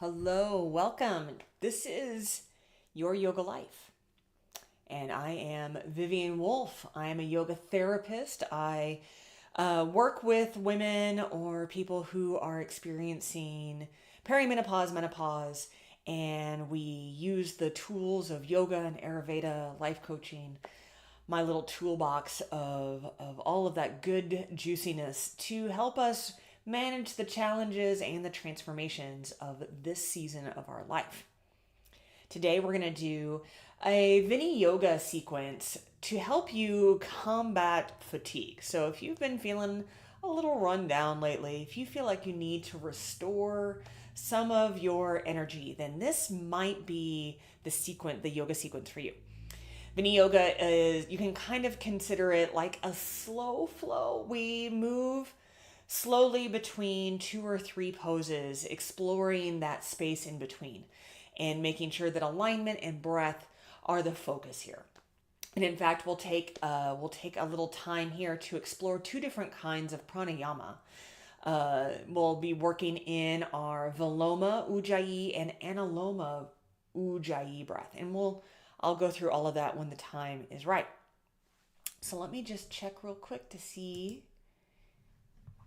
Hello, welcome. This is Your Yoga Life. And I am Vivian Wolf. I am a yoga therapist. I work with women or people who are experiencing perimenopause, menopause, and we use the tools of yoga and Ayurveda, life coaching, my little toolbox of all of that good juiciness to help us manage the challenges and the transformations of this season of our life. Today we're going to do a Viniyoga sequence to help you combat fatigue. So if you've been feeling a little run down lately, if you feel like you need to restore some of your energy, then this might be the yoga sequence for you. Viniyoga is, you can kind of consider it like a slow flow. We move slowly between 2 or 3 poses, exploring that space in between and making sure that alignment and breath are the focus here. And in fact, we'll take a little time here to explore 2 different kinds of pranayama. We'll be working in our Viloma Ujjayi and Analoma Ujjayi breath, and I'll go through all of that when the time is right. So let me just check real quick to see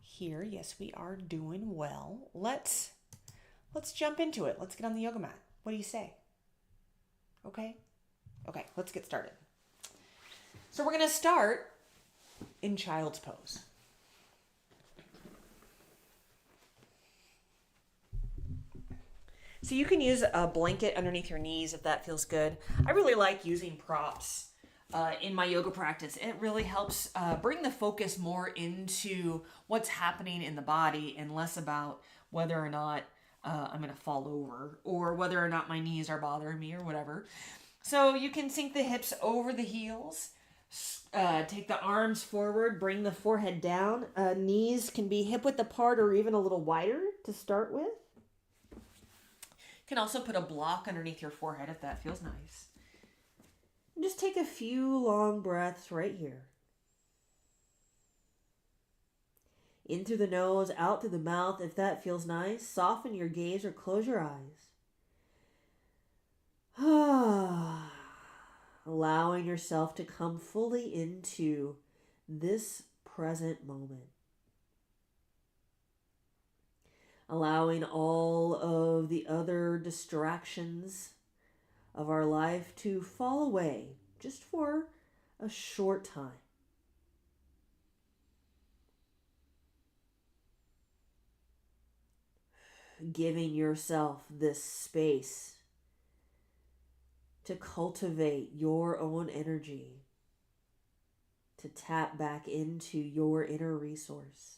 here. Yes, we are doing well. Let's jump into it. Let's get on the yoga mat. What do you say? Okay, let's get started. So we're going to start in child's pose. So you can use a blanket underneath your knees if that feels good. I really like using props in my yoga practice. It really helps bring the focus more into what's happening in the body and less about whether or not I'm going to fall over or whether or not my knees are bothering me or whatever. So you can sink the hips over the heels, take the arms forward, bring the forehead down. Knees can be hip width apart or even a little wider to start with. You can also put a block underneath your forehead if that feels nice. And just take a few long breaths right here. In through the nose, out through the mouth if that feels nice. Soften your gaze or close your eyes. Allowing yourself to come fully into this present moment. Allowing all of the other distractions of our life to fall away just for a short time. Giving yourself this space to cultivate your own energy, to tap back into your inner resource.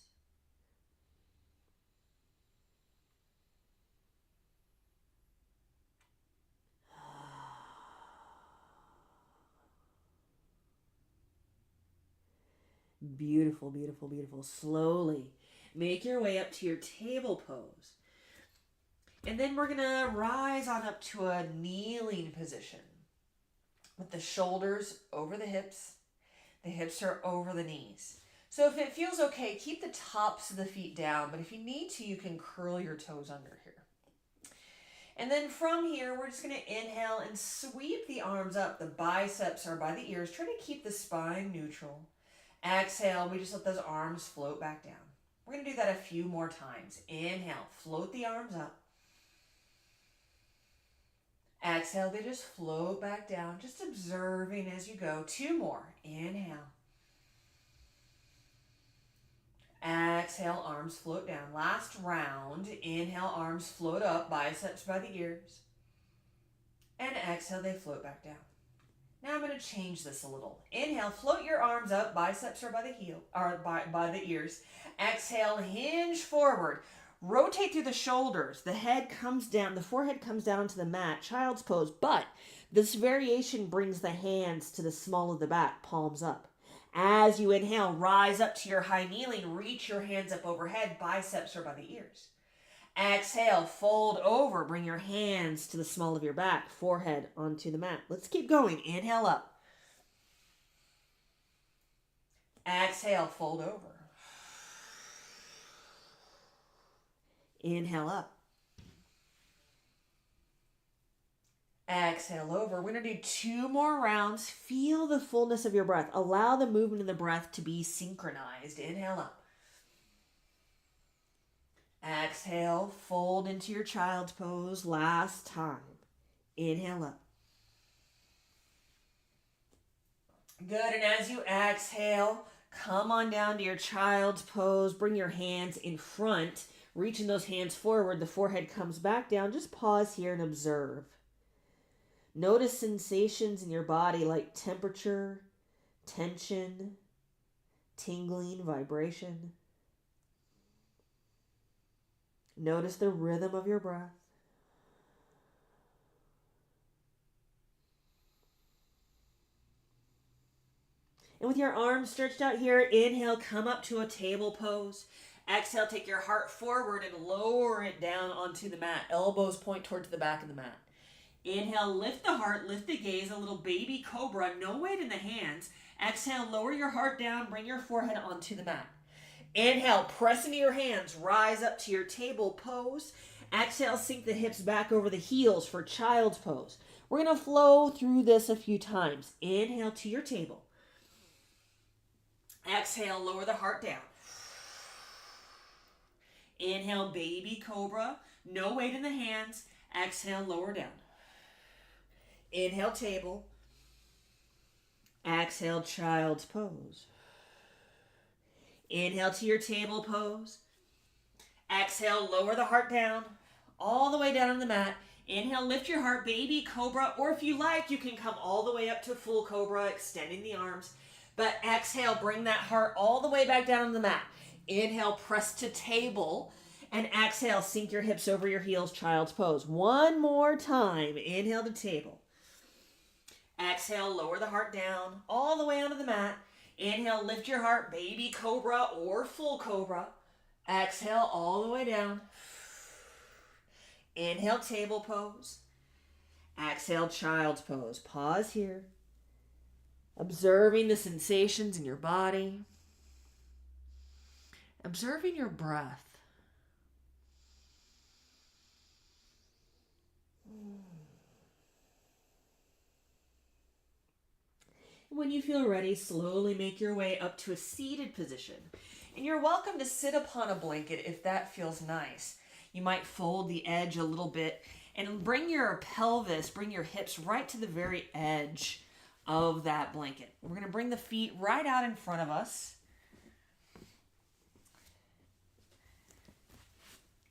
Beautiful, beautiful, beautiful. Slowly make your way up to your table pose. And then we're going to rise on up to a kneeling position with the shoulders over the hips. The hips are over the knees. So if it feels okay, keep the tops of the feet down, but if you need to, you can curl your toes under here. And then from here, we're just going to inhale and sweep the arms up. The biceps are by the ears. Try to keep the spine neutral. Exhale, we just let those arms float back down. We're going to do that a few more times. Inhale, float the arms up. Exhale, they just float back down, just observing as you go. 2 more. Inhale. Exhale, arms float down. Last round. Inhale, arms float up, biceps by the ears. And exhale, they float back down. Now I'm going to change this a little. Inhale, float your arms up, biceps are by the heel, or by the ears. Exhale, hinge forward. Rotate through the shoulders. The head comes down, the forehead comes down onto the mat, child's pose. But this variation brings the hands to the small of the back, palms up. As you inhale, rise up to your high kneeling. Reach your hands up overhead, biceps are by the ears. Exhale, fold over, bring your hands to the small of your back, forehead onto the mat. Let's keep going. Inhale up. Exhale, fold over. Inhale up. Exhale over. We're going to do 2 more rounds. Feel the fullness of your breath. Allow the movement of the breath to be synchronized. Inhale up. Exhale, fold into your child's pose. Last time. Inhale up. Good, and as you exhale, come on down to your child's pose. Bring your hands in front. Reaching those hands forward, the forehead comes back down. Just pause here and observe. Notice sensations in your body like temperature, tension, tingling, vibration. Notice the rhythm of your breath. And with your arms stretched out here, inhale, come up to a table pose. Exhale, take your heart forward and lower it down onto the mat. Elbows point towards the back of the mat. Inhale, lift the heart, lift the gaze, a little baby cobra, no weight in the hands. Exhale, lower your heart down, bring your forehead onto the mat. Inhale, press into your hands, rise up to your table pose. Exhale, sink the hips back over the heels for child's pose. We're going to flow through this a few times. Inhale to your table. Exhale, lower the heart down. Inhale, baby cobra, no weight in the hands. Exhale, lower down. Inhale, table. Exhale, child's pose. Inhale to your table pose. Exhale, lower the heart down, all the way down on the mat. Inhale, lift your heart, baby cobra, or if you like, you can come all the way up to full cobra, extending the arms. But exhale, bring that heart all the way back down on the mat. Inhale, press to table. And exhale, sink your hips over your heels, child's pose. One more time. Inhale to table. Exhale, lower the heart down, all the way onto the mat. Inhale, lift your heart, baby cobra or full cobra. Exhale, all the way down. Inhale, table pose. Exhale, child's pose. Pause here. Observing the sensations in your body. Observing your breath. When you feel ready, slowly make your way up to a seated position. And you're welcome to sit upon a blanket if that feels nice. You might fold the edge a little bit and bring your pelvis, bring your hips right to the very edge of that blanket. We're going to bring the feet right out in front of us.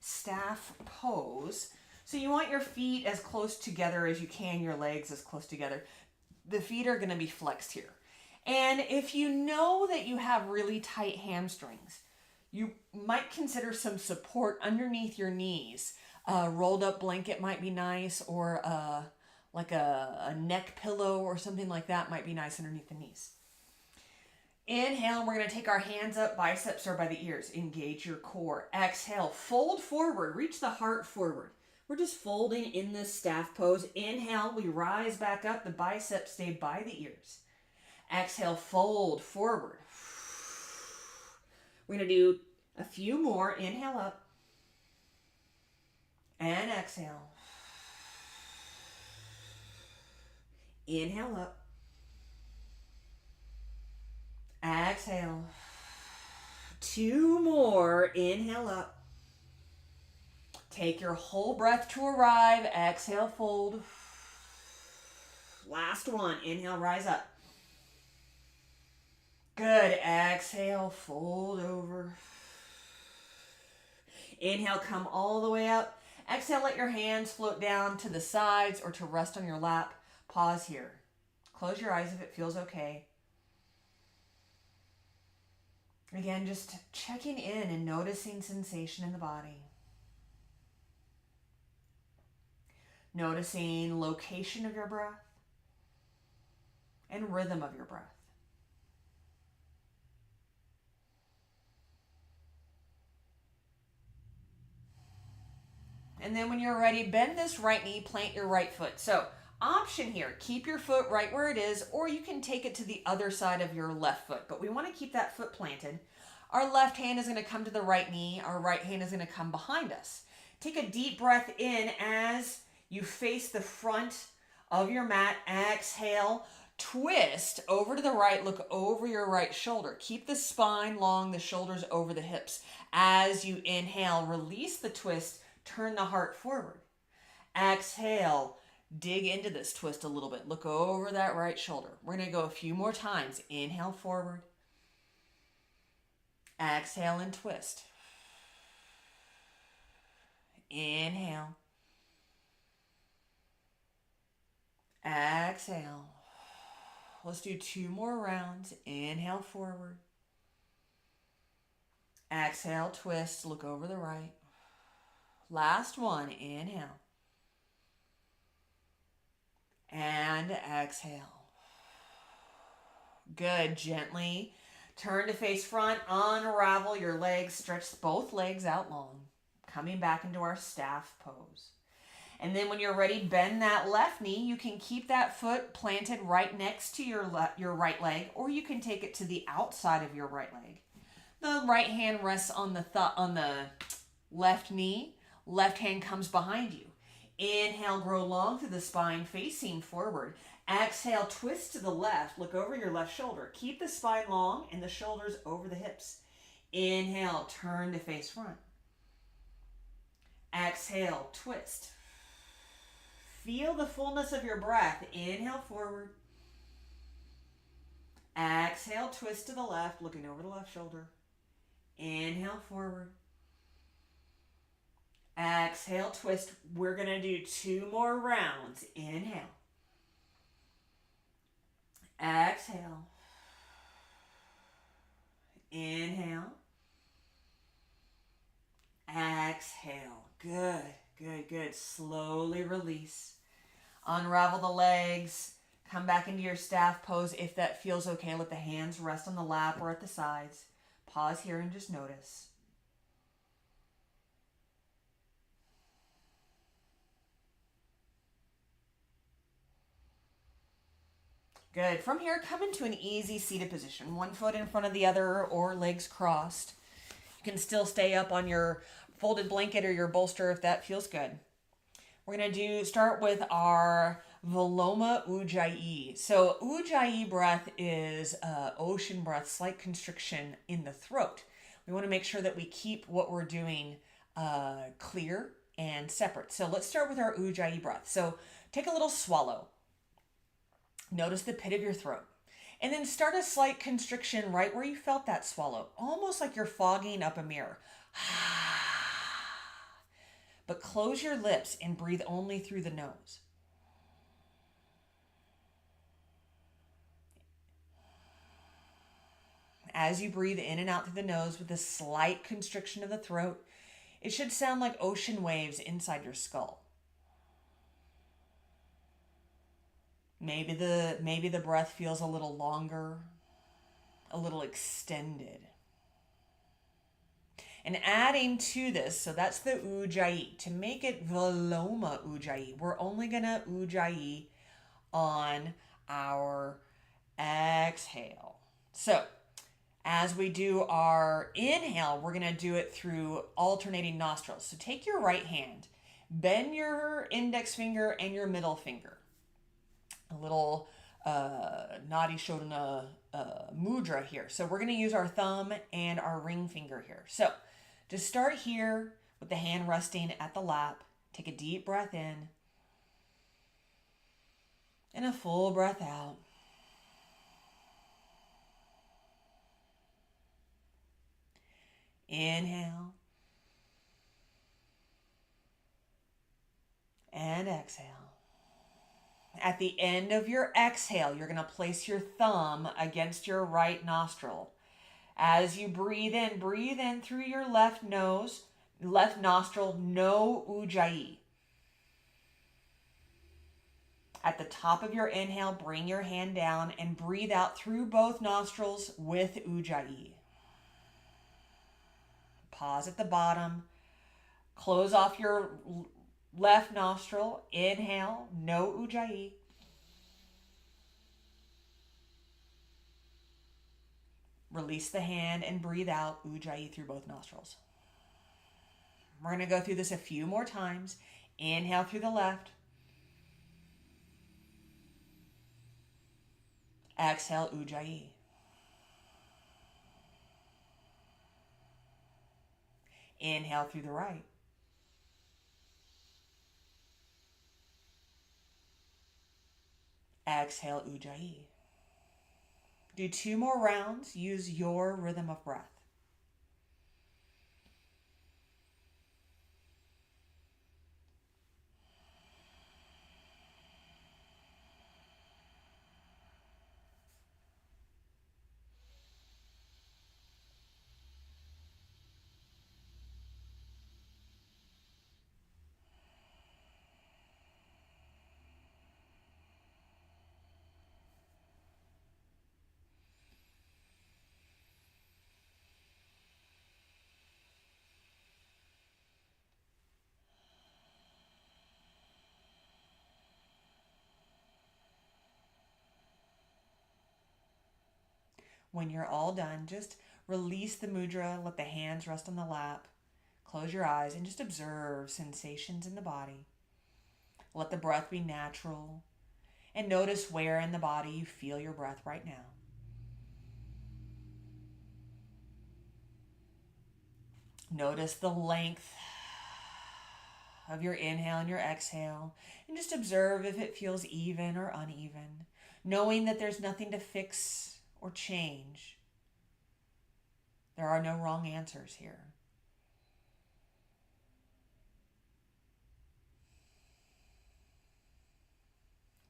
Staff pose. So you want your feet as close together as you can, your legs as close together. The feet are going to be flexed here. And if you know that you have really tight hamstrings, you might consider some support underneath your knees. A rolled up blanket might be nice, or like a neck pillow or something like that might be nice underneath the knees. Inhale, we're going to take our hands up, biceps are by the ears. Engage your core. Exhale, fold forward, reach the heart forward. We're just folding in this staff pose. Inhale, we rise back up. The biceps stay by the ears. Exhale, fold forward. We're going to do a few more. Inhale up. And exhale. Inhale up. Exhale. 2 more. Inhale up. Take your whole breath to arrive. Exhale, fold. Last one. Inhale, rise up. Good. Exhale, fold over. Inhale, come all the way up. Exhale, let your hands float down to the sides or to rest on your lap. Pause here. Close your eyes if it feels okay. Again, just checking in and noticing sensation in the body. Noticing location of your breath and rhythm of your breath. And then when you're ready, bend this right knee, plant your right foot. So option here, keep your foot right where it is, or you can take it to the other side of your left foot. But we want to keep that foot planted. Our left hand is going to come to the right knee. Our right hand is going to come behind us. Take a deep breath in as you face the front of your mat. Exhale, twist over to the right, look over your right shoulder. Keep the spine long, the shoulders over the hips. As you inhale, release the twist, turn the heart forward. Exhale, dig into this twist a little bit. Look over that right shoulder. We're going to go a few more times. Inhale forward. Exhale and twist. Inhale. Exhale. Let's do 2 more rounds. Inhale forward. Exhale, twist, look over the right. Last one, inhale. And exhale. Good, gently turn to face front, unravel your legs, stretch both legs out long. Coming back into our staff pose. And then when you're ready, bend that left knee. You can keep that foot planted right next to your right leg, or you can take it to the outside of your right leg. The right hand rests on the left knee. Left hand comes behind you. Inhale, grow long through the spine, facing forward. Exhale, twist to the left. Look over your left shoulder. Keep the spine long and the shoulders over the hips. Inhale, turn to face front. Exhale, twist. Feel the fullness of your breath. Inhale forward. Exhale, twist to the left, looking over the left shoulder. Inhale forward. Exhale, twist. We're going to do 2 more rounds. Inhale. Exhale. Inhale. Exhale. Good, good, good. Slowly release. Unravel the legs. Come back into your staff pose. If that feels okay, let the hands rest on the lap or at the sides. Pause here and just notice. Good. From here, come into an easy seated position. 1 foot in front of the other or legs crossed. You can still stay up on your folded blanket or your bolster if that feels good. We're going to start with our Viloma Ujjayi. So Ujjayi breath is ocean breath, slight constriction in the throat. We want to make sure that we keep what we're doing clear and separate. So let's start with our Ujjayi breath. So take a little swallow. Notice the pit of your throat. And then start a slight constriction right where you felt that swallow. Almost like you're fogging up a mirror. But close your lips and breathe only through the nose. As you breathe in and out through the nose with a slight constriction of the throat, it should sound like ocean waves inside your skull. Maybe the breath feels a little longer, a little extended. And adding to this, so that's the Ujjayi. To make it Viloma Ujjayi, we're only going to Ujjayi on our exhale. So as we do our inhale, we're going to do it through alternating nostrils. So take your right hand, bend your index finger and your middle finger. A little Nadi Shodhana mudra here. So we're going to use our thumb and our ring finger here. So just start here with the hand resting at the lap. Take a deep breath in and a full breath out. Inhale and exhale. At the end of your exhale, you're going to place your thumb against your right nostril. As you breathe in through your left nostril, no Ujjayi. At the top of your inhale, bring your hand down and breathe out through both nostrils with Ujjayi. Pause at the bottom. Close off your left nostril. Inhale, no Ujjayi. Release the hand and breathe out Ujjayi through both nostrils. We're going to go through this a few more times. Inhale through the left. Exhale, Ujjayi. Inhale through the right. Exhale, Ujjayi. Do 2 more rounds. Use your rhythm of breath. When you're all done, just release the mudra, let the hands rest on the lap, close your eyes, and just observe sensations in the body. Let the breath be natural, and notice where in the body you feel your breath right now. Notice the length of your inhale and your exhale, and just observe if it feels even or uneven, knowing that there's nothing to fix or change. There are no wrong answers here.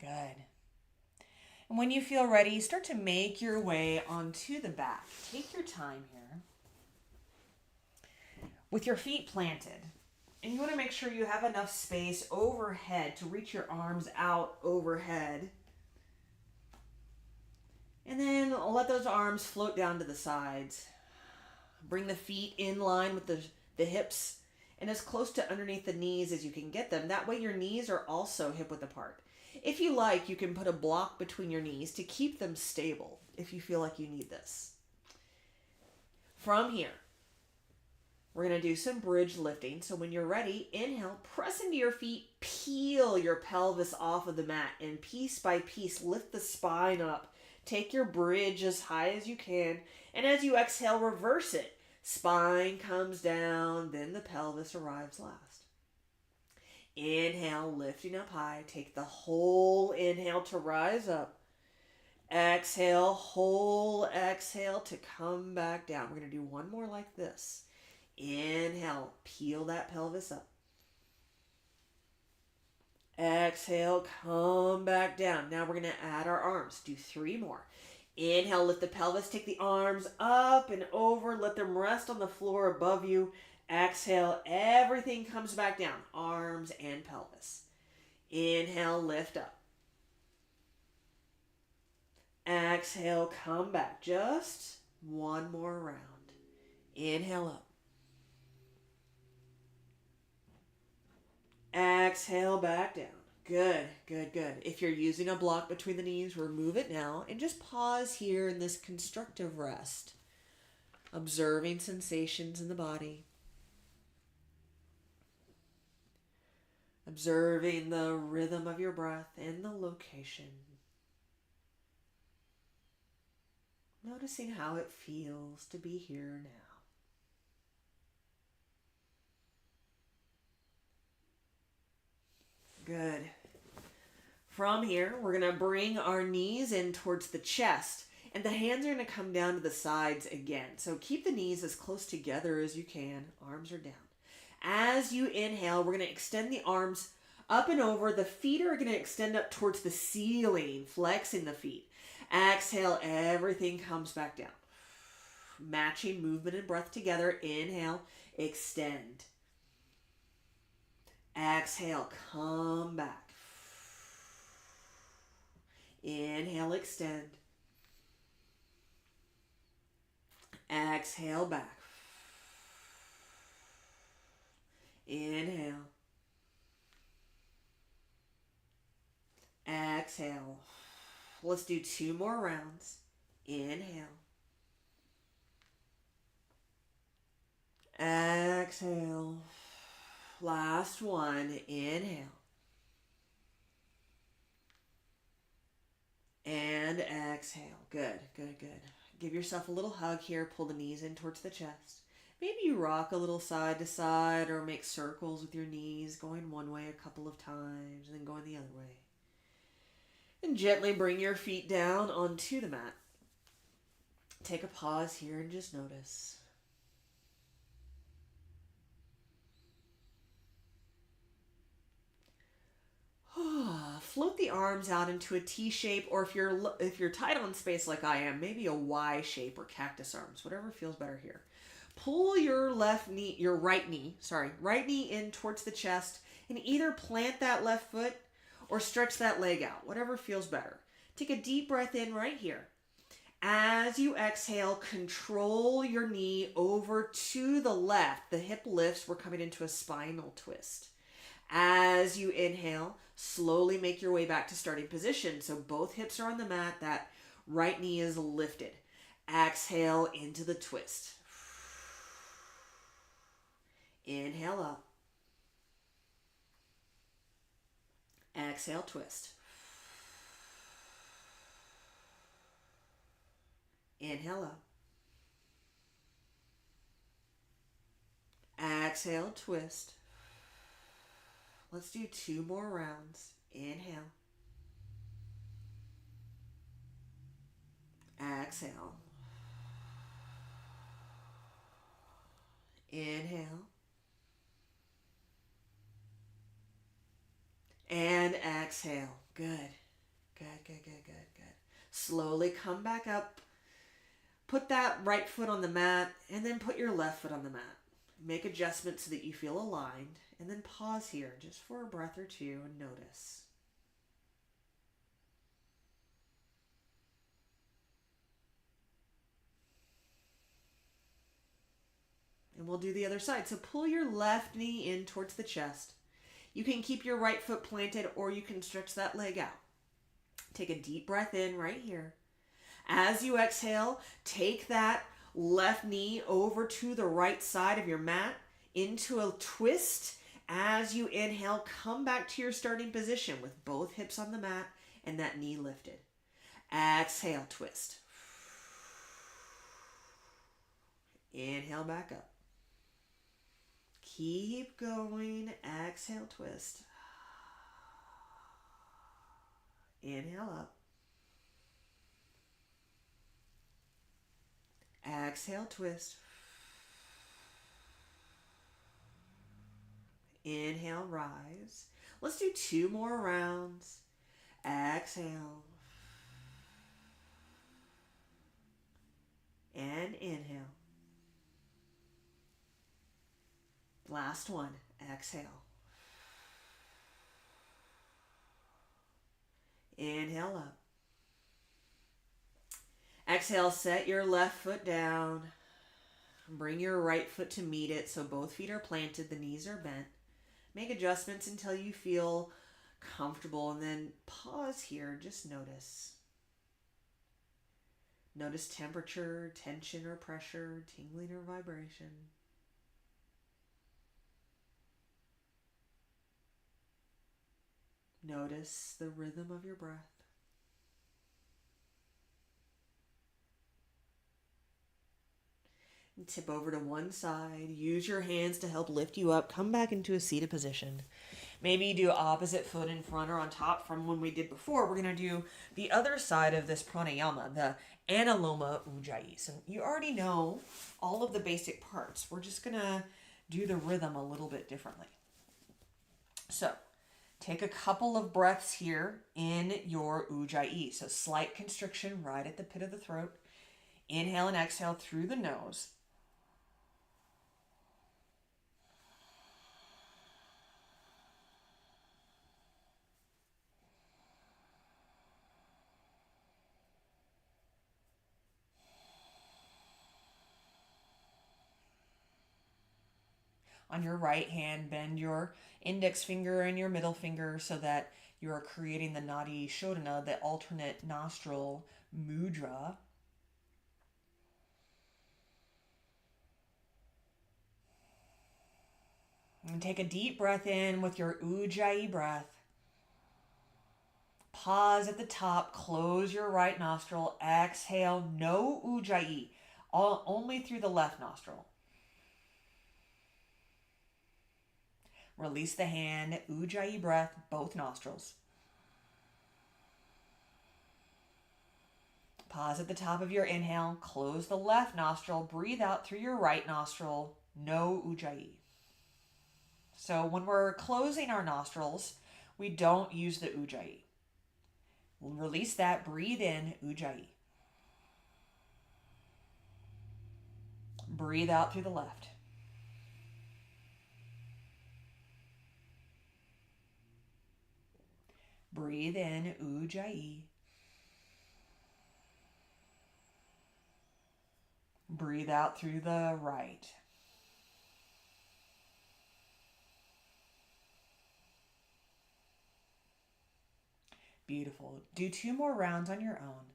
Good. And when you feel ready, start to make your way onto the back. Take your time here. With your feet planted. And you want to make sure you have enough space overhead to reach your arms out overhead. And then let those arms float down to the sides. Bring the feet in line with the hips and as close to underneath the knees as you can get them. That way your knees are also hip width apart. If you like, you can put a block between your knees to keep them stable if you feel like you need this. From here, we're going to do some bridge lifting. So when you're ready, inhale, press into your feet, peel your pelvis off of the mat, and piece by piece, lift the spine up. Take your bridge as high as you can, and as you exhale, reverse it. Spine comes down, then the pelvis arrives last. Inhale, lifting up high. Take the whole inhale to rise up. Exhale, whole exhale to come back down. We're going to do one more like this. Inhale, peel that pelvis up. Exhale, come back down. Now we're going to add our arms. Do 3 more. Inhale, lift the pelvis, take the arms up and over. Let them rest on the floor above you. Exhale, everything comes back down. Arms and pelvis. Inhale, lift up. Exhale, come back. Just one more round. Inhale up. Exhale, back down. Good, good, good. If you're using a block between the knees, remove it now and just pause here in this constructive rest. Observing sensations in the body. Observing the rhythm of your breath and the location. Noticing how it feels to be here now. Good. From here, we're going to bring our knees in towards the chest, and the hands are going to come down to the sides again. So keep the knees as close together as you can. Arms are down. As you inhale, we're going to extend the arms up and over. The feet are going to extend up towards the ceiling, flexing the feet. Exhale, everything comes back down. Matching movement and breath together. Inhale, extend. Exhale, come back. Inhale, extend. Exhale, back. Inhale. Exhale. Let's do 2 more rounds. Inhale. Exhale. Last one. Inhale. And exhale. Good, good, good. Give yourself a little hug here. Pull the knees in towards the chest. Maybe you rock a little side to side or make circles with your knees, going one way a couple of times and then going the other way. And gently bring your feet down onto the mat. Take a pause here and just notice. Float the arms out into a T shape, or if you're tight on space like I am, maybe a Y shape or cactus arms, whatever feels better here. Pull your right knee in towards the chest, and either plant that left foot or stretch that leg out, whatever feels better. Take a deep breath in right here. As you exhale, control your knee over to the left. The hip lifts. We're coming into a spinal twist. As you inhale, slowly make your way back to starting position. So both hips are on the mat. That right knee is lifted. Exhale into the twist. Inhale up. Exhale, twist. Inhale up. Exhale, twist. Let's do 2 more rounds. Inhale. Exhale. Inhale. And exhale. Good. Good, good, good, good, good. Slowly come back up. Put that right foot on the mat and then put your left foot on the mat. Make adjustments so that you feel aligned, and then pause here just for a breath or two and notice. And we'll do the other side. So pull your left knee in towards the chest. You can keep your right foot planted, or you can stretch that leg out. Take a deep breath in right here. As you exhale, take that left knee over to the right side of your mat into a twist. As you inhale, come back to your starting position with both hips on the mat and that knee lifted. Exhale, twist. Inhale back up. Keep going. Exhale, twist. Inhale up. Exhale, twist. Inhale, rise. Let's do 2 more rounds. Exhale. And inhale. Last one. Exhale. Inhale up. Exhale, set your left foot down. Bring your right foot to meet it so both feet are planted, the knees are bent. Make adjustments until you feel comfortable, and then pause here. Just notice. Notice temperature, tension or pressure, tingling or vibration. Notice the rhythm of your breath. And tip over to one side. Use your hands to help lift you up. Come back into a seated position. Maybe do opposite foot in front or on top from when we did before. We're going to do the other side of this pranayama, the Anuloma Ujjayi. So you already know all of the basic parts. We're just going to do the rhythm a little bit differently. So take a couple of breaths here in your Ujjayi. So slight constriction right at the pit of the throat. Inhale and exhale through the nose. On your right hand, bend your index finger and your middle finger so that you are creating the Nadi Shodhana, the alternate nostril mudra. And take a deep breath in with your Ujjayi breath. pause at the top, close your right nostril, exhale, no ujjayi, only through the left nostril. Release the hand, ujjayi breath, both nostrils. Pause at the top of your inhale, close the left nostril, breathe out through your right nostril, no ujjayi. So when we're closing our nostrils, we don't use the ujjayi. We'll release that, breathe in, ujjayi. Breathe out through the left. Breathe in, ujjayi. Breathe out through the right. Beautiful. Do 2 more rounds on your own.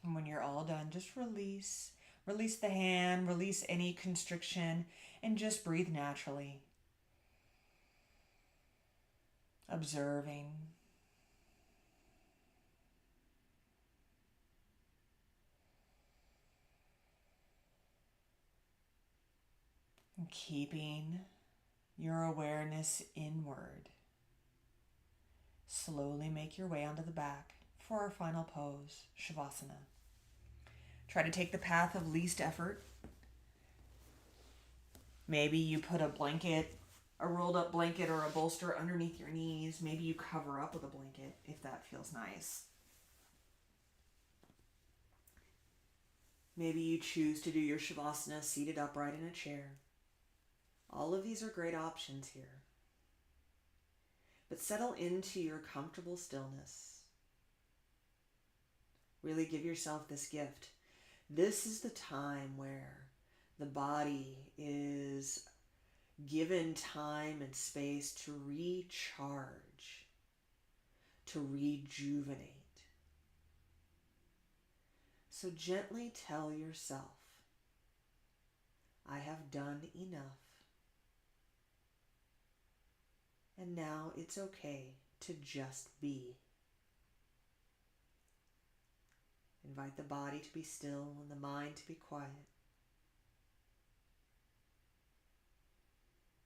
And when you're all done, just release. Release the hand, release any constriction, and just breathe naturally. Observing. And keeping your awareness inward. Slowly make your way onto the back for our final pose, Shavasana. Try to take the path of least effort. Maybe you put a blanket, a rolled up blanket or a bolster underneath your knees. Maybe you cover up with a blanket if that feels nice. Maybe you choose to do your Shavasana seated upright in a chair. All of these are great options here. But settle into your comfortable stillness. Really give yourself this gift. This is the time where the body is given time and space to recharge, to rejuvenate. So gently tell yourself, I have done enough. And now it's okay to just be. Invite the body to be still and the mind to be quiet.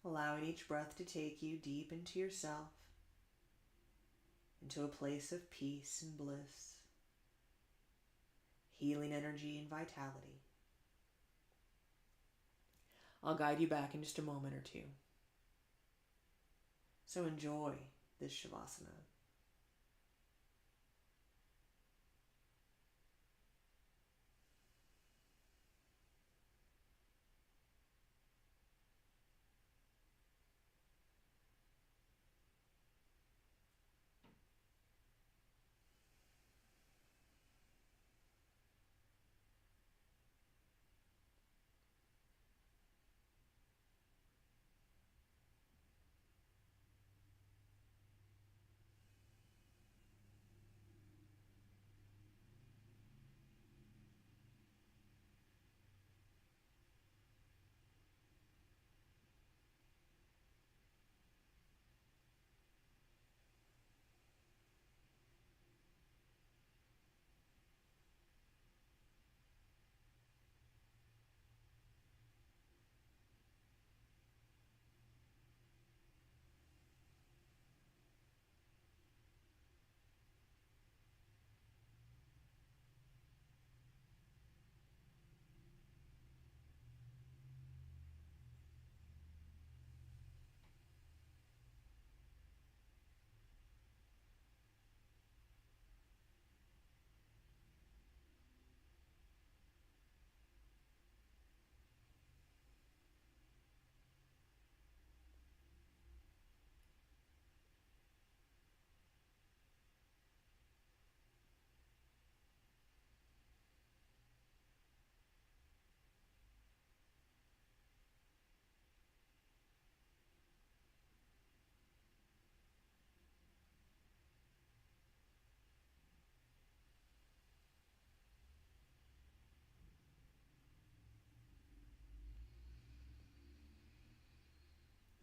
Allowing each breath to take you deep into yourself, into a place of peace and bliss, healing energy and vitality. I'll guide you back in just a moment or two. So enjoy this Shavasana.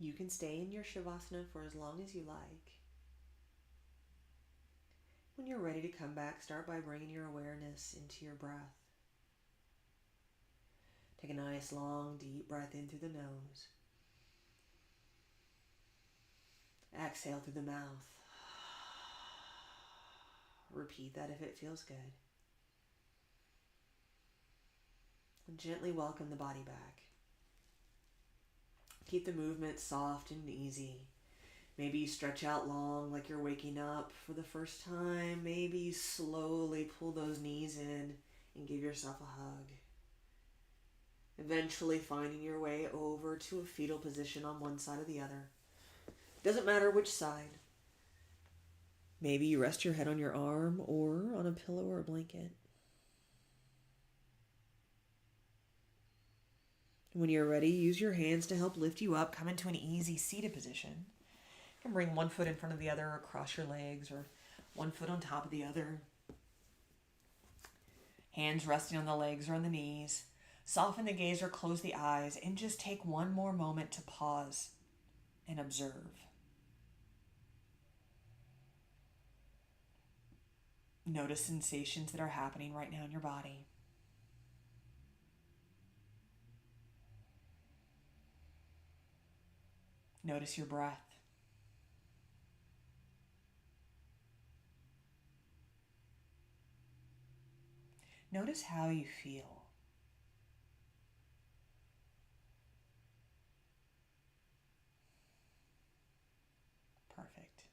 You can stay in your Shavasana for as long as you like. When you're ready to come back, start by bringing your awareness into your breath. Take a nice long deep breath in through the nose. Exhale through the mouth. Repeat that if it feels good. And gently welcome the body back. Keep the movement soft and easy. Maybe you stretch out long like you're waking up for the first time. Maybe you slowly pull those knees in and give yourself a hug. Eventually finding your way over to a fetal position on one side or the other. Doesn't matter which side. Maybe you rest your head on your arm or on a pillow or a blanket. When you're ready, use your hands to help lift you up. Come into an easy seated position. You can bring one foot in front of the other across your legs or one foot on top of the other. Hands resting on the legs or on the knees. Soften the gaze or close the eyes and just take one more moment to pause and observe. Notice sensations that are happening right now in your body. Notice your breath. Notice how you feel. Perfect.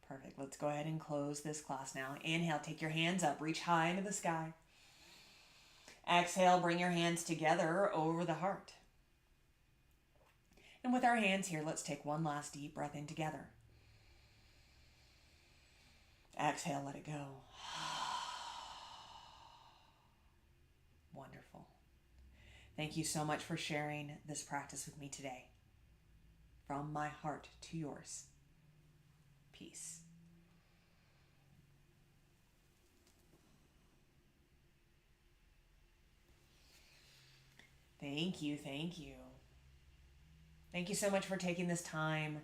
Perfect. Let's go ahead and close this class now. Inhale, take your hands up, reach high into the sky. Exhale, bring your hands together over the heart. And with our hands here, let's take one last deep breath in together. Exhale, let it go. Wonderful. Thank you so much for sharing this practice with me today. From my heart to yours. Peace. Thank you, thank you. Thank you so much for taking this time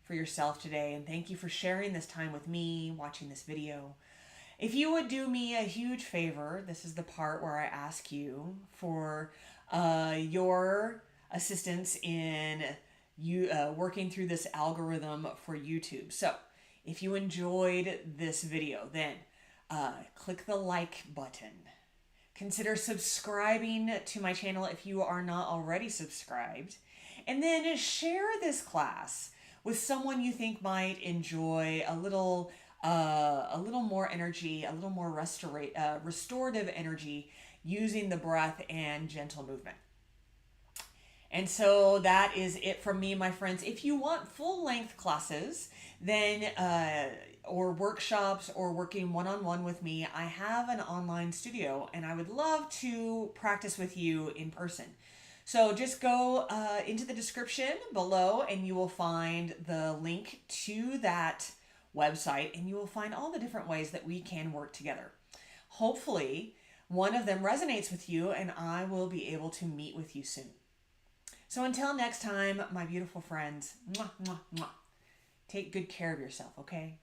for yourself today, and thank you for sharing this time with me, watching this video. If you would do me a huge favor, this is the part where I ask you for your assistance in working through this algorithm for YouTube. So if you enjoyed this video, then click the like button. Consider subscribing to my channel if you are not already subscribed. And then share this class with someone you think might enjoy a little more energy, a little more restorative energy using the breath and gentle movement. And so that is it from me, my friends. If you want full-length classes, then or workshops or working one-on-one with me, I have an online studio, and I would love to practice with you in person. So just go into the description below and you will find the link to that website, and you will find all the different ways that we can work together. Hopefully, one of them resonates with you and I will be able to meet with you soon. So until next time, my beautiful friends, mwah, mwah, mwah. Take good care of yourself, okay?